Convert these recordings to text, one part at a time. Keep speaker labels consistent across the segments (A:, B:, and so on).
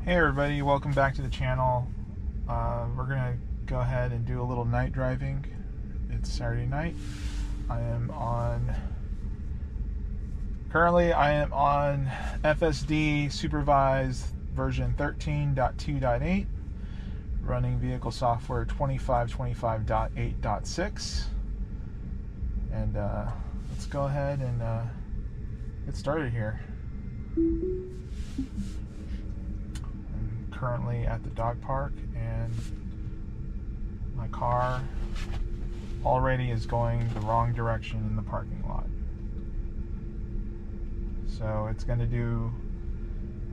A: Hey everybody, welcome back to the channel. We're gonna go ahead and do a little night driving. It's Saturday night. Currently I am on FSD supervised version 13.2.8, running vehicle software 2525.8.6. And let's go ahead and get started here. Currently at the dog park, and my car already is going the wrong direction in the parking lot. So it's going to do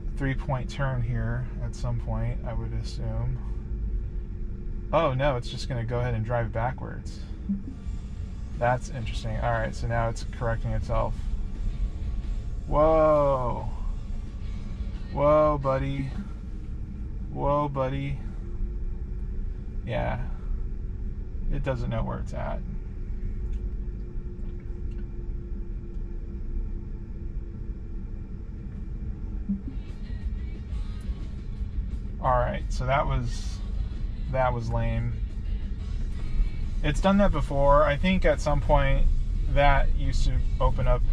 A: a 3-point turn here at some point, I would assume. Oh no, it's just going to go ahead and drive backwards. That's interesting. Alright, so now it's correcting itself. Whoa. Whoa, buddy. Whoa, buddy. Yeah. It doesn't know where it's at. Alright, so that was lame. It's done that before. I think at some point that used to open up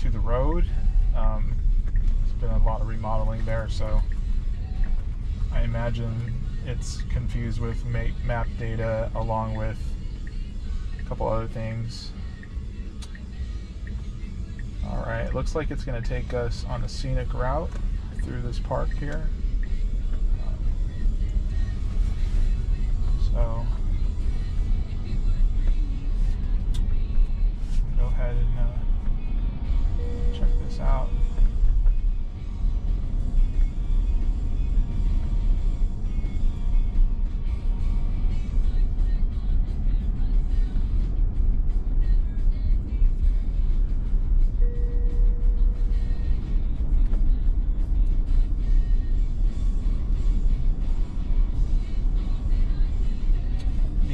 A: to the road. There's been a lot of remodeling there, so I imagine it's confused with map data along with a couple other things. Alright, it looks like it's going to take us on a scenic route through this park here. So, go ahead and check this out.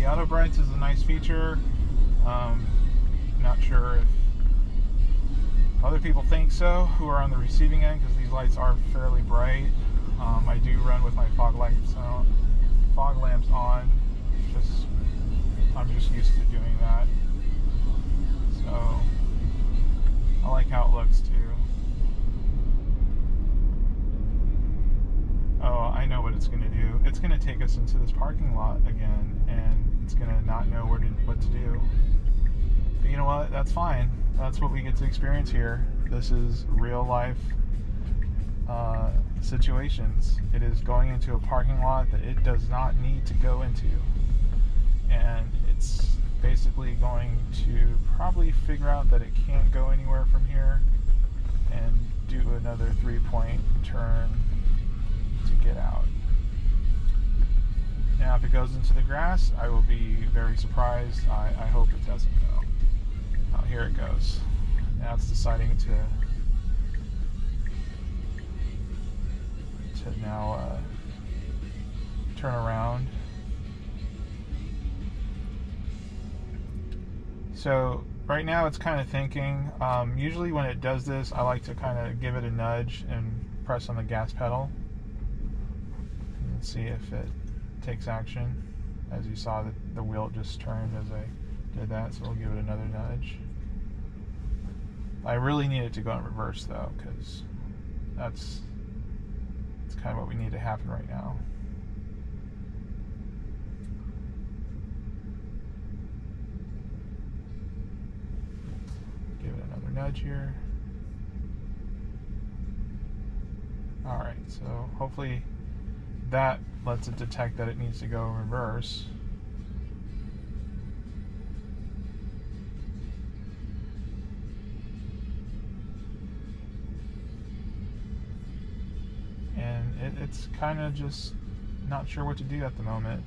A: Auto brights is a nice feature. Not sure if other people think so who are on the receiving end, because these lights are fairly bright. I do run with my fog lamps on. I'm just used to doing that. So I like how it looks too. Oh, I know what it's going to do. It's going to take us into this parking lot again, and it's going to not know what to do. But you know what? That's fine. That's what we get to experience here. This is real life situations. It is going into a parking lot that it does not need to go into. And it's basically going to probably figure out that it can't go anywhere from here and do another 3-point turn to get out. Now if it goes into the grass, I will be very surprised. I hope it doesn't though. Oh, here it goes. Now it's deciding to now turn around. So right now it's kind of thinking. Usually when it does this, I like to kind of give it a nudge and press on the gas pedal. See if it takes action. As you saw, the wheel just turned as I did that, so we'll give it another nudge. I really need it to go in reverse though, because that's kind of what we need to happen right now. Give it another nudge here. Alright, so hopefully that lets it detect that it needs to go in reverse. And it's kind of just not sure what to do at the moment.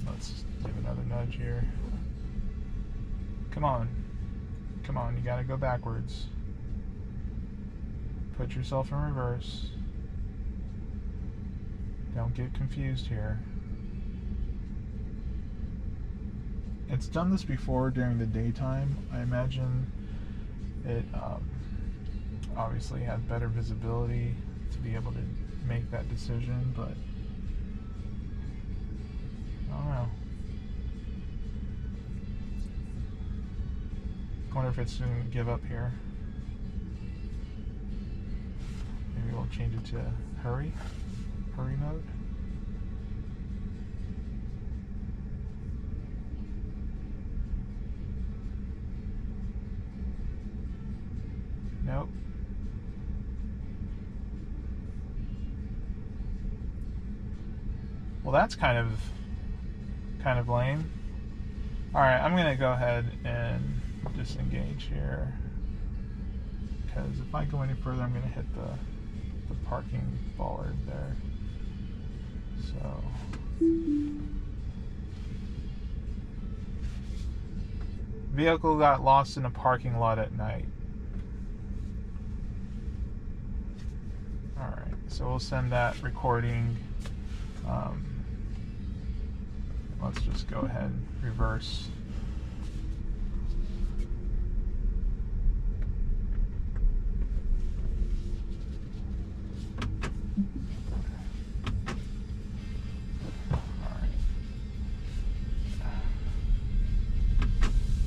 A: Let's give another nudge here. Come on. Come on, you gotta go backwards. Put yourself in reverse. Don't get confused here. It's done this before during the daytime. I imagine it obviously had better visibility to be able to make that decision, but I don't know. I wonder if it's going to give up here. Maybe we'll change it to hurry mode. Nope. Well, that's kind of lame. Alright, I'm gonna go ahead and disengage here, because if I go any further I'm gonna hit the parking bollard there. So vehicle got lost in a parking lot at night. Alright, so we'll send that recording. Let's just go ahead and reverse.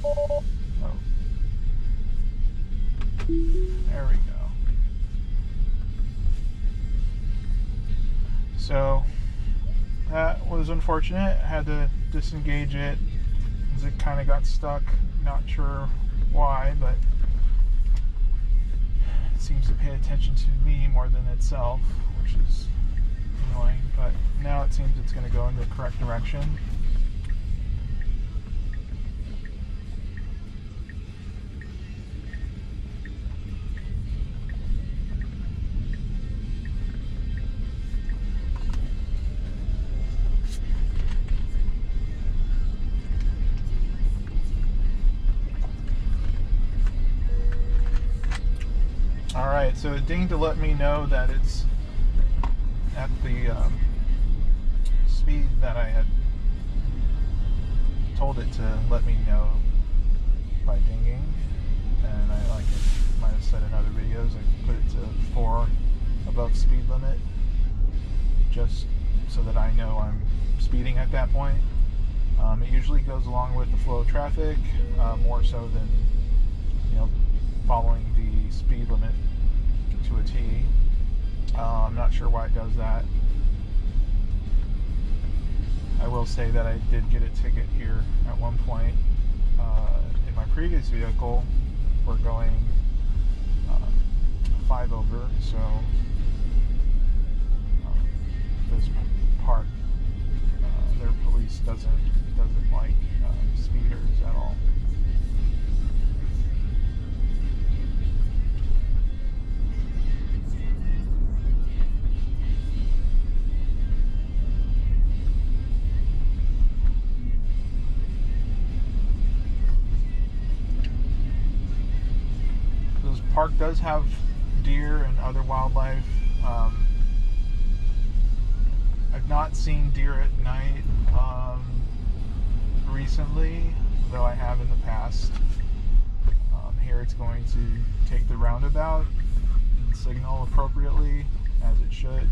A: Oh. There we go. So that was unfortunate. Had to disengage it as it kind of got stuck. Not sure why, but it seems to pay attention to me more than itself, which is annoying. But now it seems it's going to go in the correct direction. Alright, so it dinged to let me know that it's at the speed that I had told it to let me know by dinging. And I might have said in other videos, I put it to 4 above speed limit, just so that I know I'm speeding at that point. It usually goes along with the flow of traffic, more so than, following the speed limit to a T. I'm not sure why it does that. I will say that I did get a ticket here at one point. In my previous vehicle, we're going 5 over, so this part, their police doesn't like speeders at all. This park does have deer and other wildlife. I've not seen deer at night recently, though I have in the past. Here it's going to take the roundabout and signal appropriately, as it should.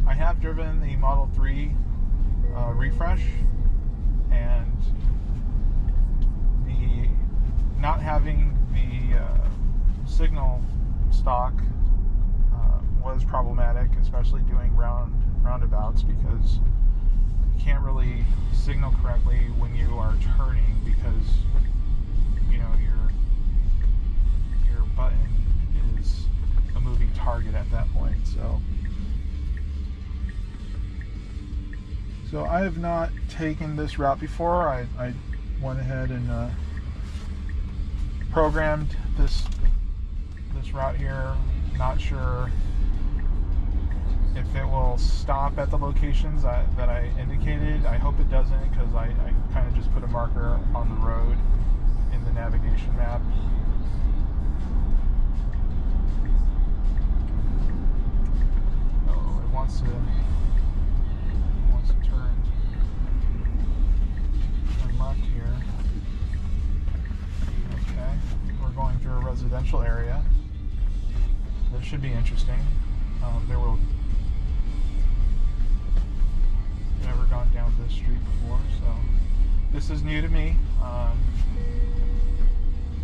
A: I have driven the Model 3 refresh, and the not having the signal stock was problematic, especially doing roundabouts, because you can't really signal correctly when you are turning, because your button is a moving target at that point. So I have not taken this route before. I went ahead and programmed this route here. Not sure if it will stop at the locations that I indicated. I hope it doesn't, because I kind of just put a marker on the road in the navigation map. Oh, it wants to must have turned left here. Okay, we're going through a residential area. This should be interesting. There will never gone down this street before, so this is new to me.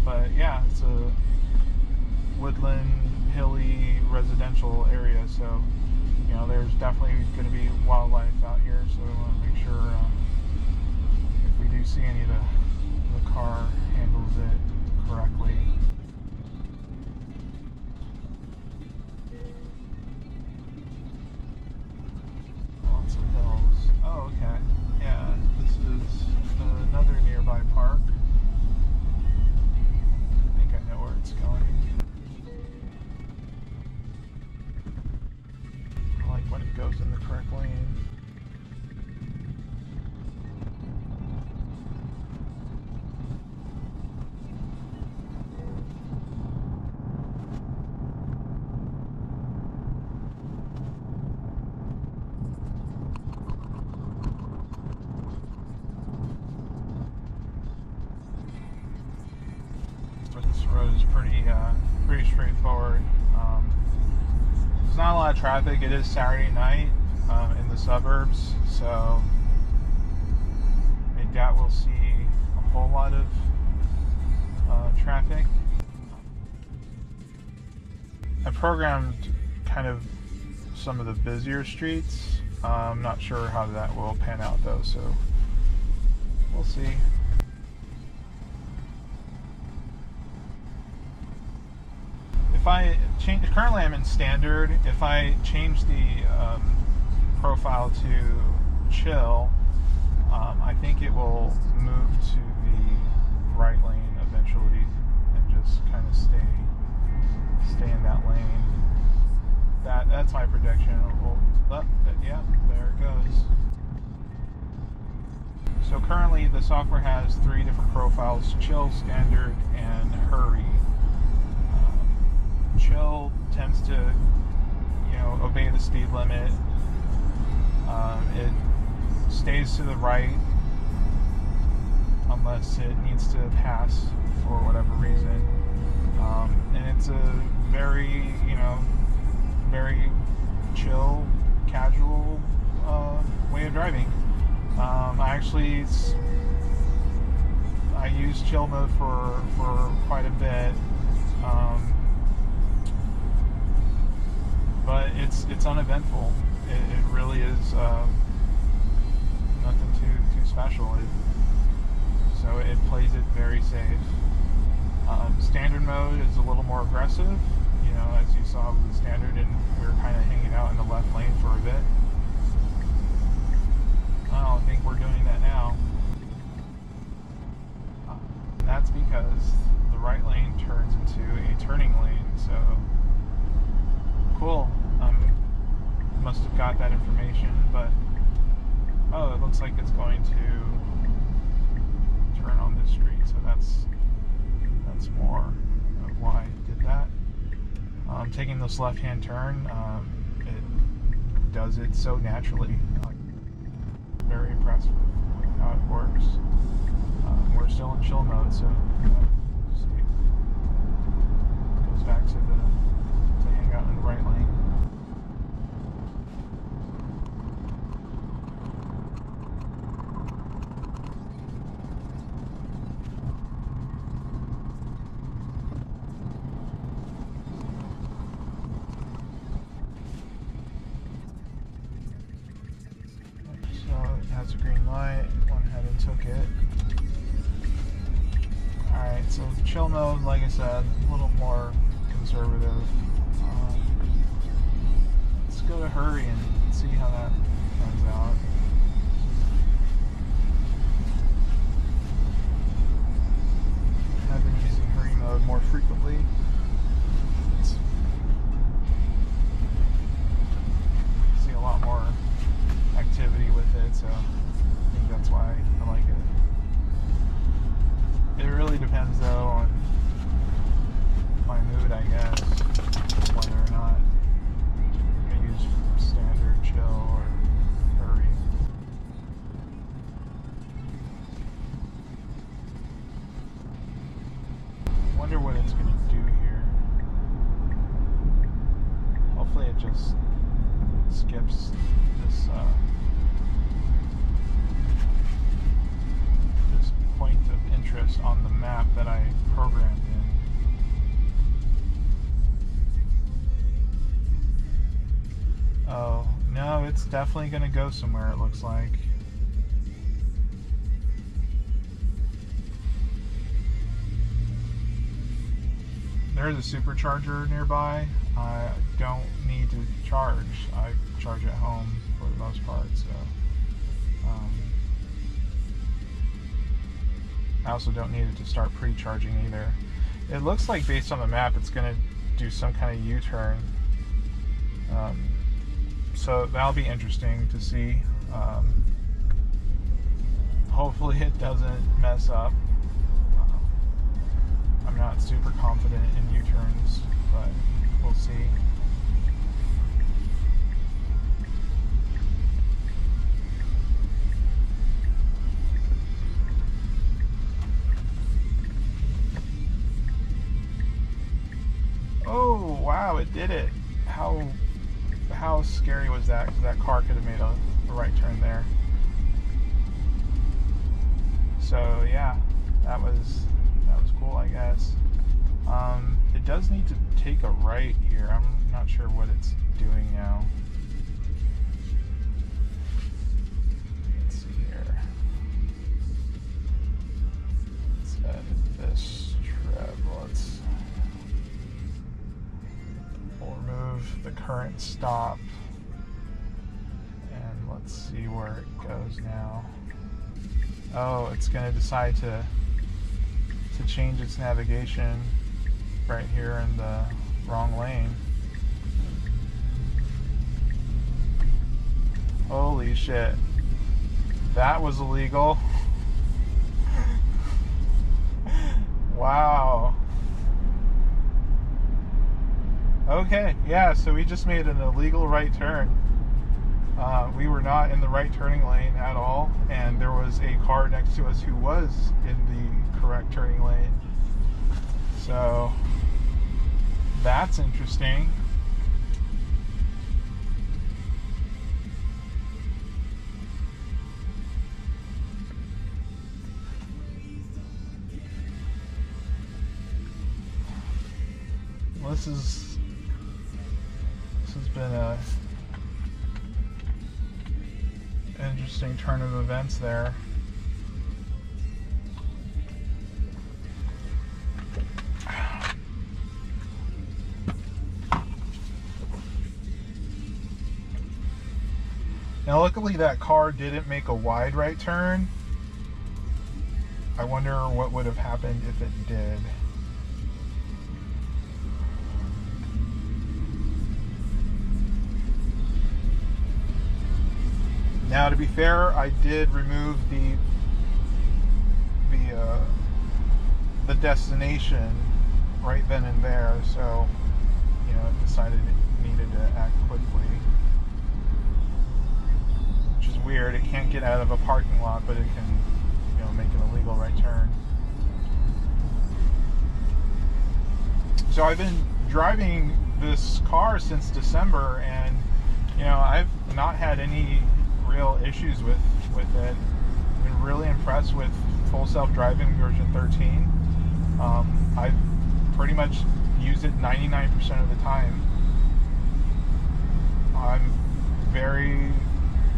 A: But yeah, it's a woodland, hilly, residential area, so you know there's definitely going to be wildlife out here. So we want to make sure if we do see any, the car handles it correctly. Lots of hills. Oh, okay. Yeah, this is another nearby park. I think I know where it's going. I like when it goes in the correct lane. This road is pretty straightforward. There's not a lot of traffic. It is Saturday night in the suburbs, so I doubt we'll see a whole lot of traffic. I programmed kind of some of the busier streets. I'm not sure how that will pan out though, so we'll see. If I change, currently I'm in standard. If I change the profile to chill, I think it will move to the right lane eventually and just kind of stay in that lane. That's my prediction. Yeah, there it goes. So currently the software has 3 different profiles: chill, standard, and hurry. Chill tends to, obey the speed limit. It stays to the right unless it needs to pass for whatever reason. And it's a very, very chill, casual way of driving. I use chill mode for quite a bit. But it's uneventful. It really is nothing too special. So it plays it very safe. Standard mode is a little more aggressive, as you saw with the standard, and we were kind of hanging out in the left lane for a bit. I don't think we're doing that now. That's because the right lane turns into a turning lane, so cool. Must have got that information, but it looks like it's going to turn on this street, so that's more of why I did that. Taking this left-hand turn, it does it so naturally. Very impressed with how it works. We're still in chill mode, so see. It goes back to hang out in the right lane. Has a green light, went ahead and took it. Alright, so chill mode, like I said, a little more conservative. Let's go to hurry and see how that comes out. I've been using hurry mode more frequently. See a lot more activity with it, so I think that's why I like it. It really depends though on my mood, I guess, whether or not I use standard, chill, or hurry. definitely going to go somewhere, it looks like. There's a supercharger nearby. I don't need to charge. I charge at home for the most part, so I also don't need it to start pre-charging either. It looks like based on the map it's going to do some kind of U-turn, so that'll be interesting to see. Hopefully it doesn't mess up. I'm not super confident in U-turns, but we'll see. Oh, wow, it did it. How scary was that? Because that car could have made a right turn there. So yeah, that was cool, I guess. It does need to take a right here. I'm not sure what it's doing now. Let's see here. Let's edit this trip. Let's remove the current stop, and let's see where it goes now. Oh, it's going to decide to change its navigation right here in the wrong lane. Holy shit. That was illegal. Wow. Okay, yeah, so we just made an illegal right turn. We were not in the right turning lane at all, and there was a car next to us who was in the correct turning lane. So that's interesting. This has been a interesting turn of events there. Now luckily that car didn't make a wide right turn. I wonder what would have happened if it did. Now, to be fair, I did remove the destination right then and there, so you know, it decided it needed to act quickly, which is weird. It can't get out of a parking lot, but it can, you know, make an illegal right turn. So I've been driving this car since December, and you know, I've not had any real issues with it. I've been really impressed with full self-driving version 13. I've pretty much used it 99% of the time. I'm very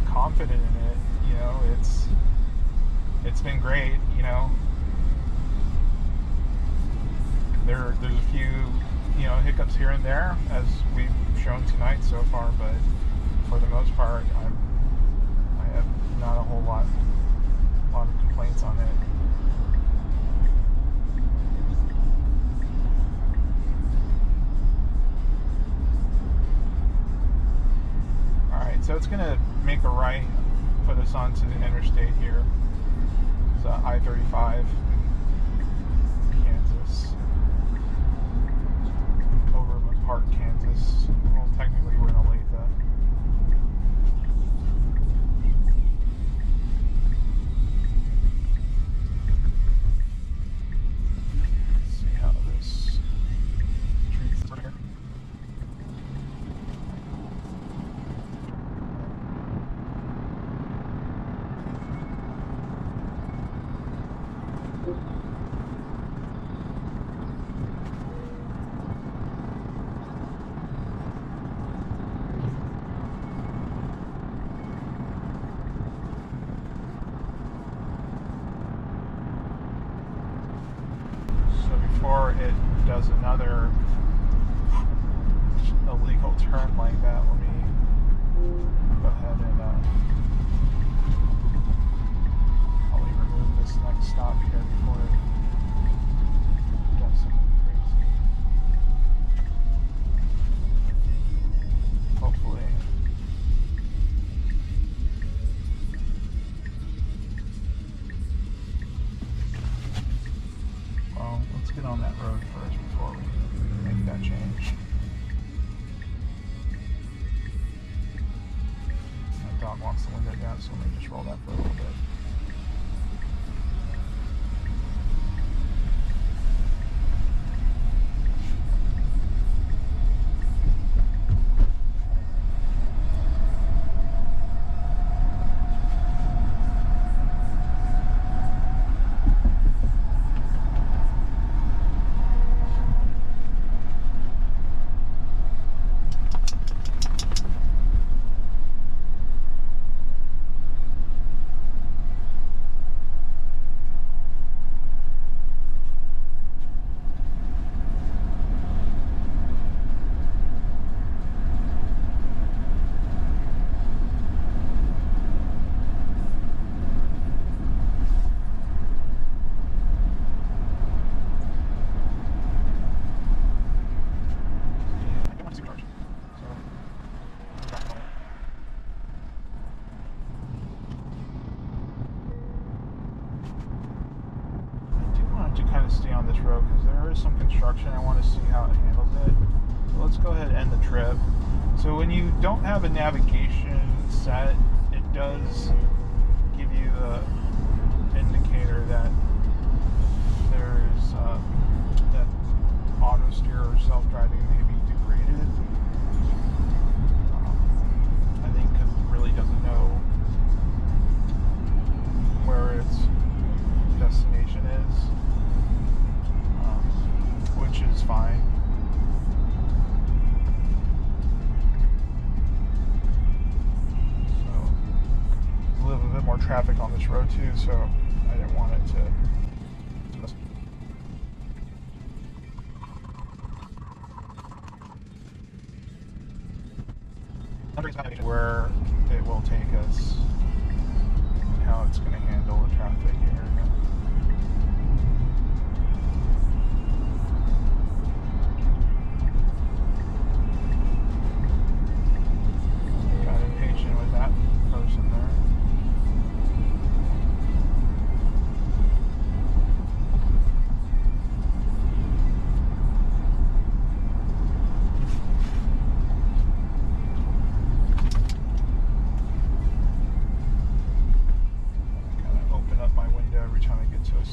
A: confident in it. You know, it's been great. You know, there's a few, you know, hiccups here and there, as we've shown tonight so far, but for the most part, I have not a whole lot of complaints on it. Alright, so it's going to make a right, put us onto the interstate here. It's I-35, Kansas. Overland Park, Kansas. Well, technically we're in Olathe. before it does another illegal turn like that, let me go ahead and probably remove this next stop here before it does something crazy. Hopefully. Well, let's get on that road first before we make that change. My dog wants the window down, so let me just roll that for a little bit. Stay on this road because there is some construction. I want to see how it handles it. So let's go ahead and end the trip. So when you don't have a navigation set, it does give you the indicator that there's that auto steer or self-driving may be degraded. I think because it really doesn't know where its destination is. Which is fine. So, there's a little bit more traffic on this road too, so I didn't want it to. Where it will take us and how it's going to handle the traffic here.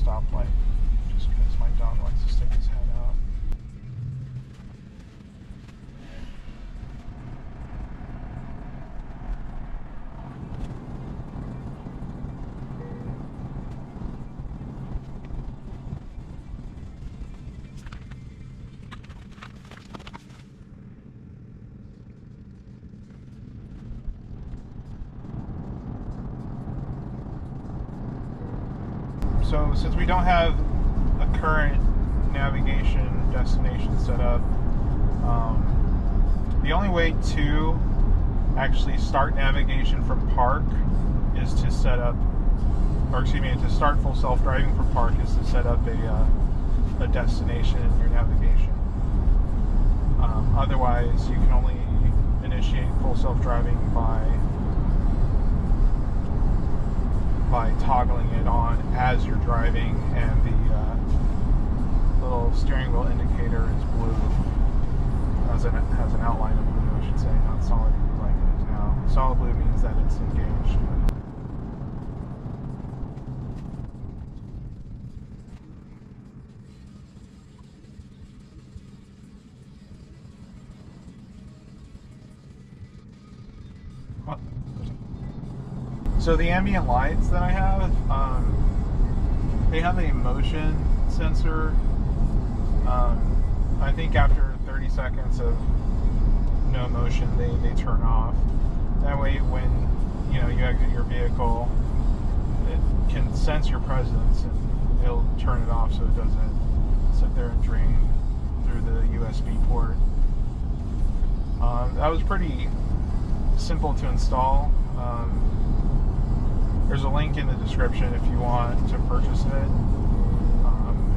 A: Stoplight, just because my dog likes to stick his head out. So since we don't have a current navigation destination set up, the only way to actually start navigation from park is to set up, or excuse me, to start full self-driving from park is to set up a destination in your navigation. Otherwise, you can only initiate full self-driving by toggling it on as you're driving, and the little steering wheel indicator is blue. Has an outline of blue, I should say, not solid blue like it is now. Solid blue means that it's engaged. So the ambient lights that I have, they have a motion sensor. I think after 30 seconds of no motion, they turn off. That way, when you exit your vehicle, it can sense your presence and it'll turn it off so it doesn't sit there and drain through the USB port. That was pretty simple to install. There's a link in the description if you want to purchase it.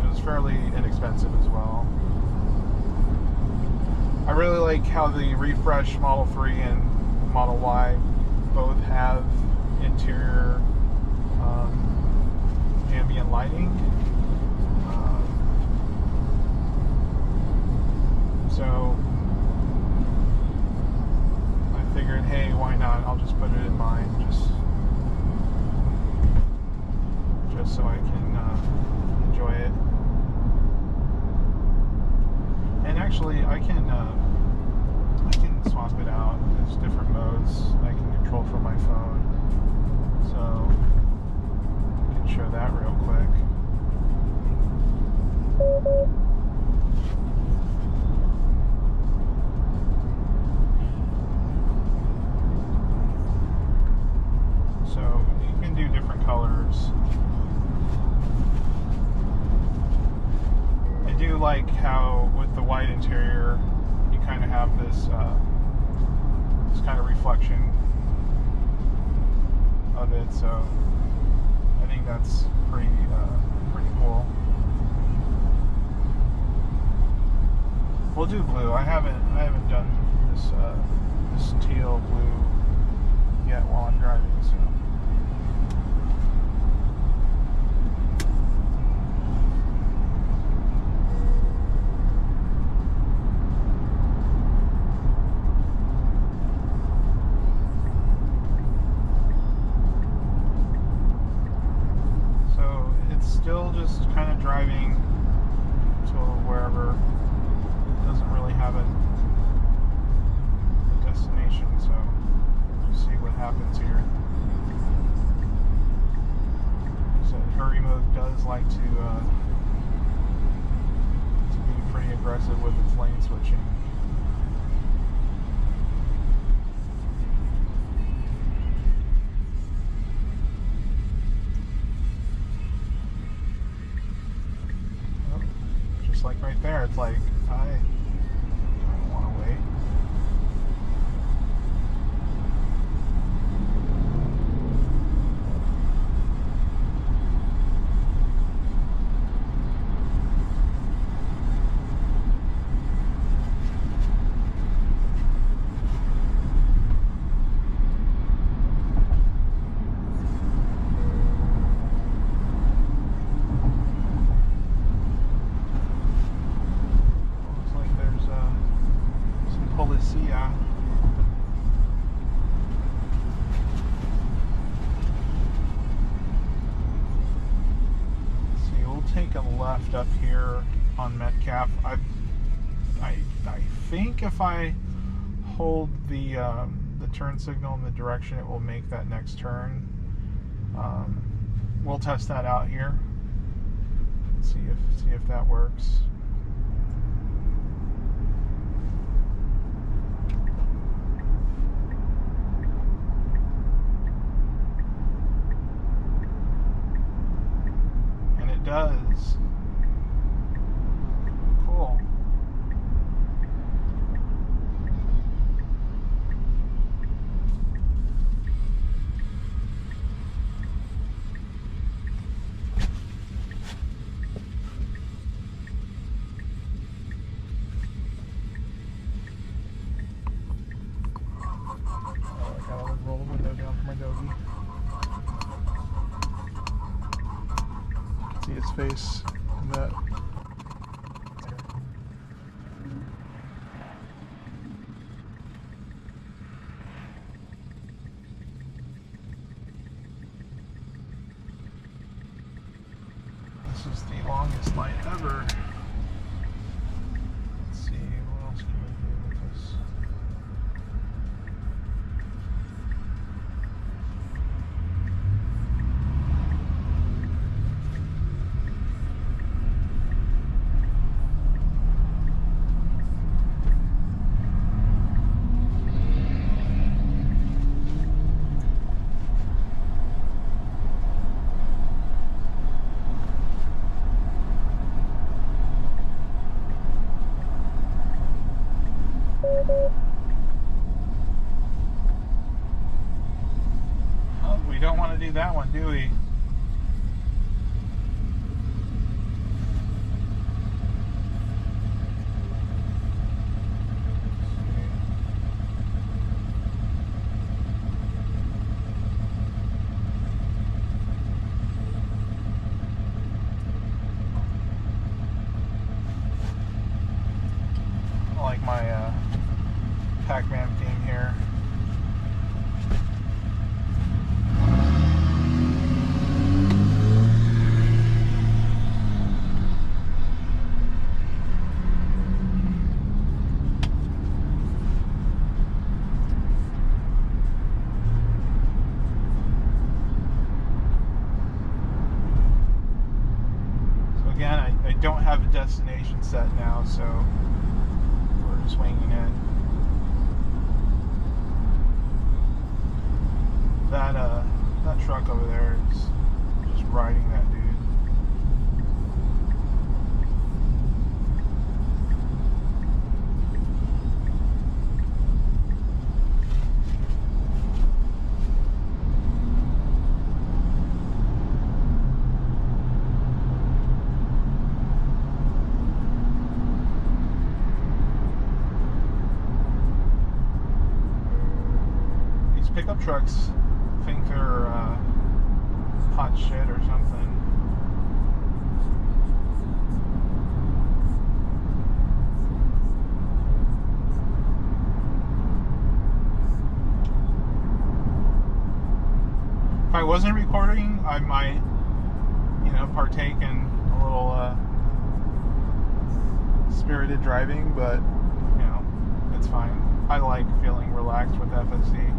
A: It was fairly inexpensive as well. I really like how the Refresh Model 3 and Model Y both have interior ambient lighting. So I figured, hey, why not? I'll just put it in mine, just so I can enjoy it. And actually, I can swap it out. There's different modes I can control from my phone. So I can show that real quick. So you can do different colors. I do like how with the white interior you kind of have this kind of reflection of it, so I think that's pretty cool. We'll do blue. I haven't done this teal blue yet while I'm driving, so. Still just kind of driving to wherever. Doesn't really have a destination, so we'll see what happens here. So hurry mode does like to be pretty aggressive with its lane switching. Like right there, it's like I don't want to wait. Take a left up here on Metcalf. I think if I hold the turn signal in the direction, it will make that next turn. We'll test that out here. See if that works. Does. Cool. Oh, I gotta roll the window down for my doggy. See his face in that. This is the longest light ever. Let's see, what else can we do with this? don't have a destination set now, so we're just winging it. That truck over there is just riding that dude. These pickup trucks think they're hot shit or something. If I wasn't recording, I might, partake in a little spirited driving, but it's fine. I like feeling relaxed with FSD.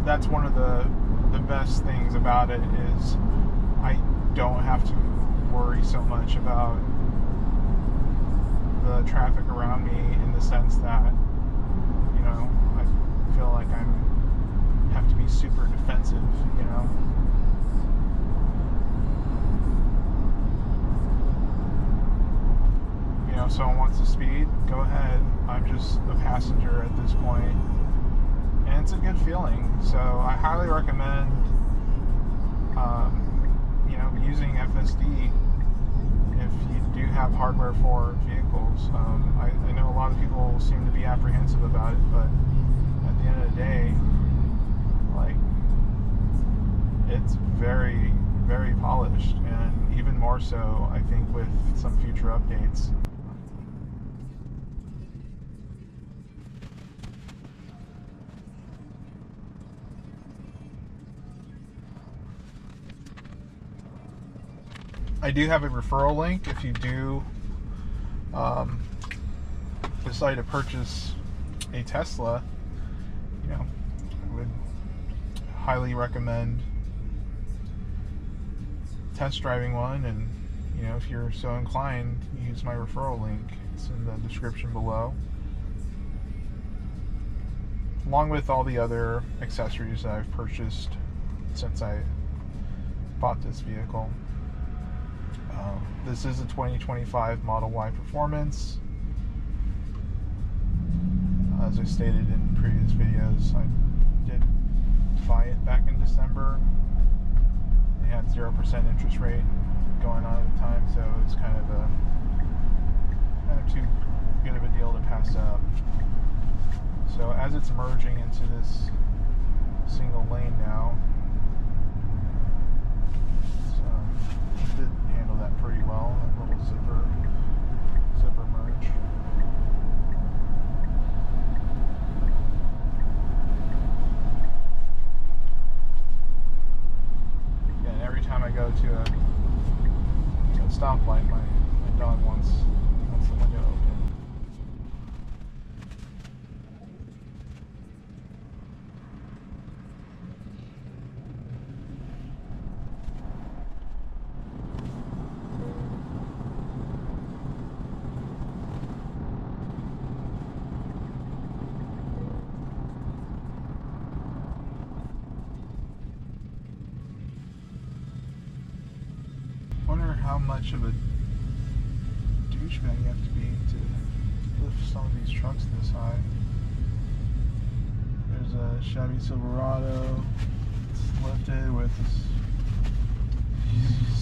A: That's one of the best things about it is I don't have to worry so much about the traffic around me, in the sense that I feel like I have to be super defensive. If someone wants to speed, go ahead. I'm just a passenger at this point. And it's a good feeling, so I highly recommend using FSD if you do have hardware for vehicles. I know a lot of people seem to be apprehensive about it, but at the end of the day, it's very, very polished, and even more so, I think, with some future updates. I do have a referral link if you do decide to purchase a Tesla. I would highly recommend test driving one, and if you're so inclined, use my referral link. It's in the description below, along with all the other accessories that I've purchased since I bought this vehicle. This is a 2025 Model Y Performance. As I stated in previous videos, I did buy it back in December. They had 0% interest rate going on at the time, so it was kind of too good of a deal to pass up. So as it's merging into this single lane now, did handle that pretty well, that little zipper merge. Yeah, and every time I go to a stoplight, my dog wants the window open. How much of a douchebag you have to be to lift some of these trucks this high. There's a Chevy Silverado. It's lifted with this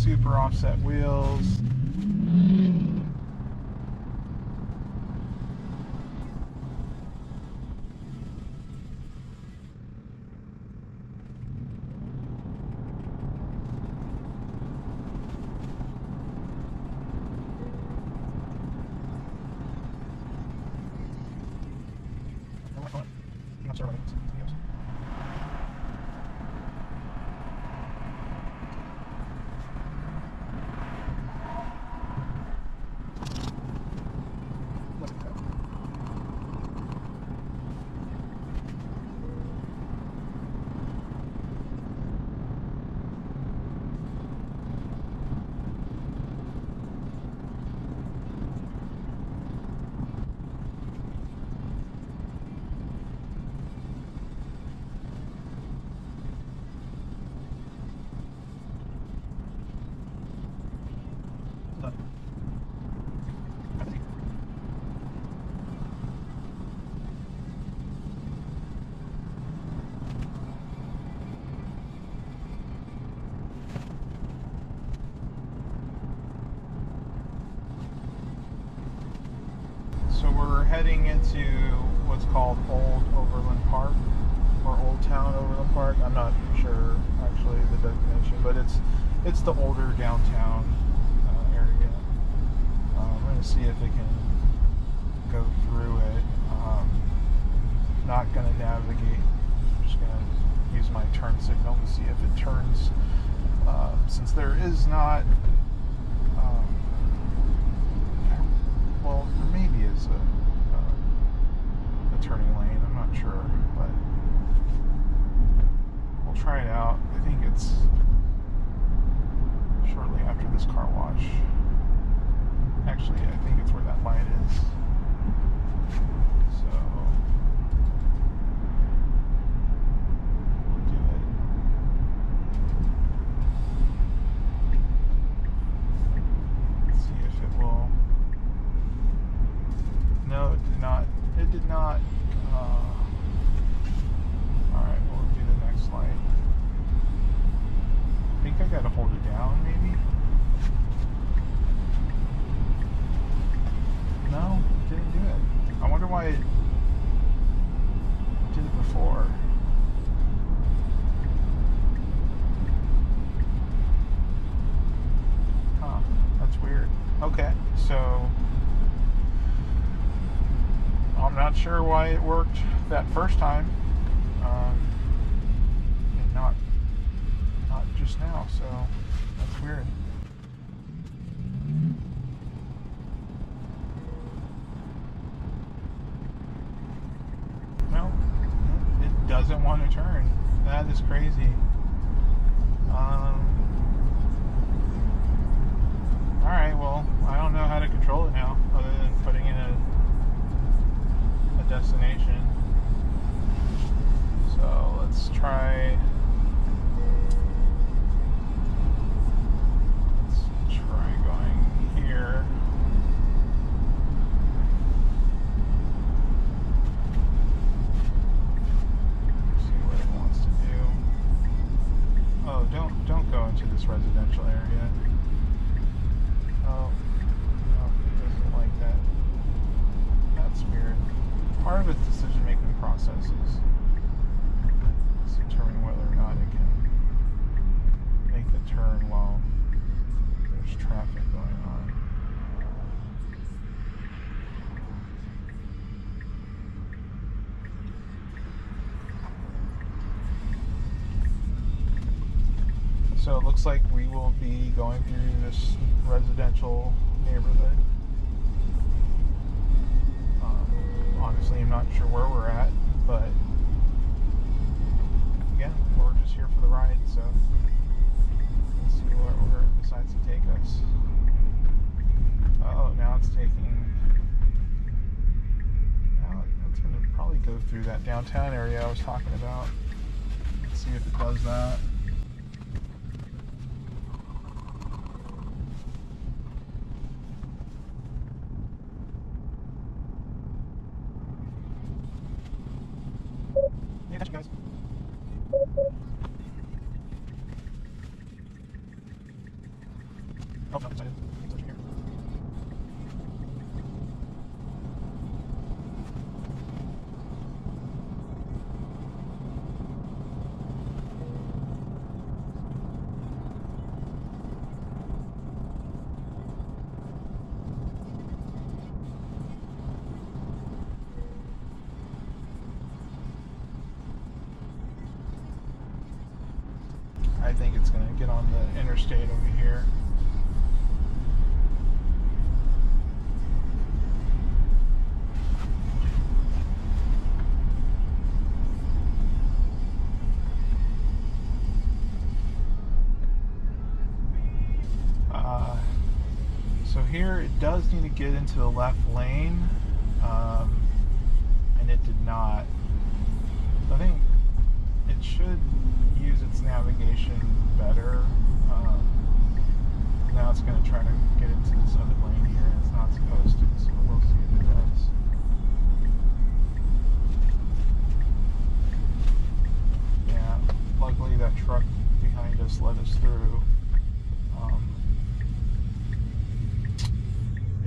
A: super offset wheels. heading into what's called Old Overland Park, or Old Town Overland Park. I'm not sure actually the definition, but it's the older downtown area. I'm going to see if it can go through it. Not going to navigate. I'm just going to use my turn signal to see if it turns. Since there is not, well, there maybe is a turning lane. I'm not sure, but we'll try it out. I think it's shortly after this car wash. Actually, I think it's where that light is. So we'll do it. Let's see if it will. No, it did not. It did not. Alright, we'll do the next light. I think I gotta hold it down, maybe? No, it didn't do it. I wonder why it did it before. Huh, that's weird. Okay, so I'm not sure why it worked that first time, and not just now, so that's weird. No, it doesn't want to turn. That is crazy. Alright, well, I don't know how to control it now, other than putting in a destination. So let's try going here. See what it wants to do. Oh, don't go into this residential area. Oh, no, it doesn't like that. That's weird. Part of its decision-making process is determining whether or not it can make the turn while there's traffic going on. So it looks like we will be going through this residential neighborhood. Honestly, I'm not sure where we're at, but again, we're just here for the ride, so let's see where it decides to take us. Oh, now it's taking. Now it's going to probably go through that downtown area I was talking about. Let's see if it does that. Guys. Oh, no, it's here. I think it's going to get on the interstate over here. So here it does need to get into the left lane, and it did not. I think it should use its navigation better. Now it's going to try to get into this other lane here, and it's not supposed to, so we'll see if it does. Yeah, luckily that truck behind us let us through.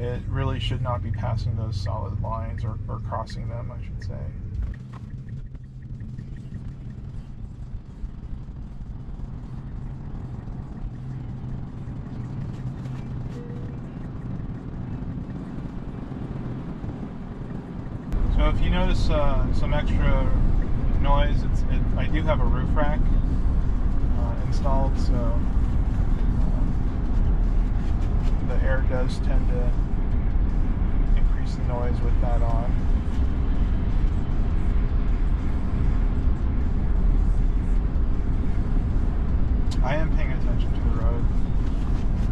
A: it really should not be passing those solid lines or crossing them, I should say. So if you notice some extra noise, I do have a roof rack installed, so the air does tend to increase the noise with that on. I am paying attention to the road.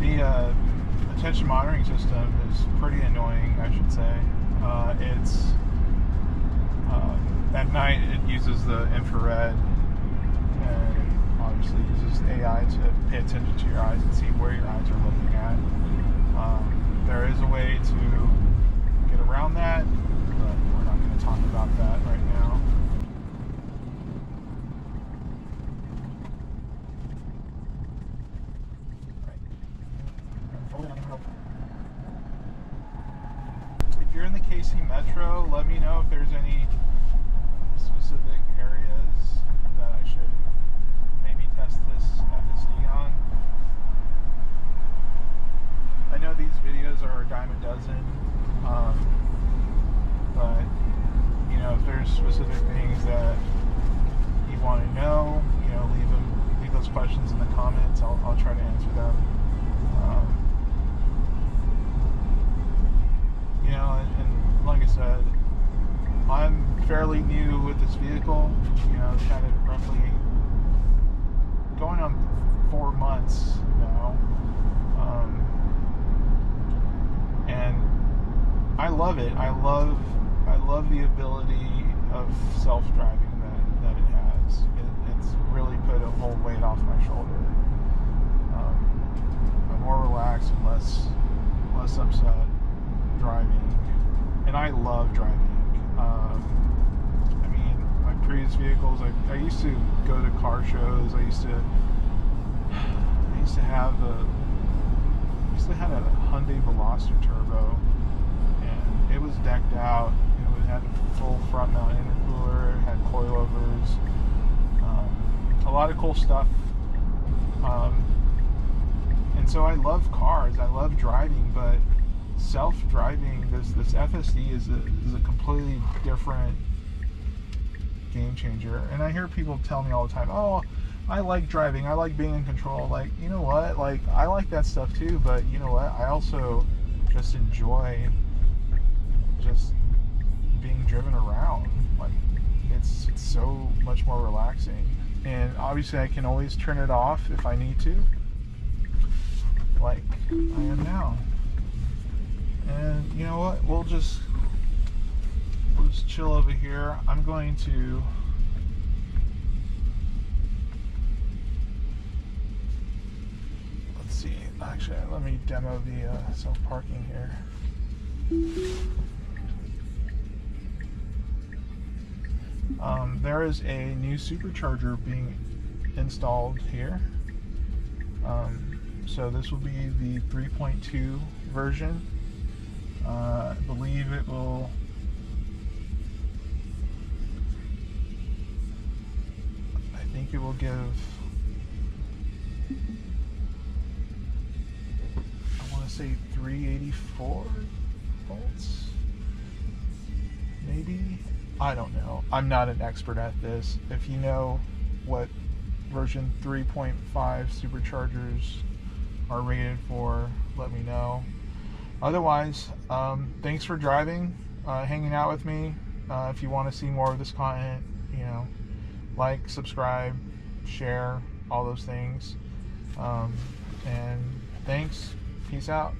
A: The attention monitoring system is pretty annoying, I should say. It's at night it uses the infrared and obviously uses AI to pay attention to your eyes and see where your eyes are looking at. There is a way to get around that, but we're not going to talk about that right now. If you're in the KC Metro, let me know if there's any specific areas that I should maybe test this FSD on. I know these videos are a dime a dozen, but you know, if there's specific things that you want to know, you know, leave those questions in the comments. I'll try to answer them. You know, and like I said, I'm fairly new with this vehicle. You know, kind of roughly going on 4 months now. And I love it. I love the ability of self-driving that it has. It's really put a whole weight off my shoulder. I'm more relaxed and less upset driving, and I love driving. I mean, my previous vehicles, I used to go to car shows. I used to have a Hyundai Veloster Turbo, and it was decked out. It had a full front mount intercooler, it had coilovers, a lot of cool stuff. And so I love cars, I love driving, but self-driving, this FSD is a completely different game changer. And I hear people tell me all the time, oh, I like driving, I like being in control. Like, you know what, like, I like that stuff too, but you know what, I also just enjoy just being driven around. Like, it's so much more relaxing. And obviously I can always turn it off if I need to, like I am now. And you know what, we'll just chill over here. I'm going to see, actually let me demo the self-parking here. There is a new supercharger being installed here. So this will be the 3.2 version. I believe it will give, I want to say 384 volts, maybe. I don't know. I'm not an expert at this. If you know what version 3.5 superchargers are rated for, let me know. Otherwise, thanks for driving, hanging out with me. If you want to see more of this content, you know, like, subscribe, share, all those things. And thanks. Peace out.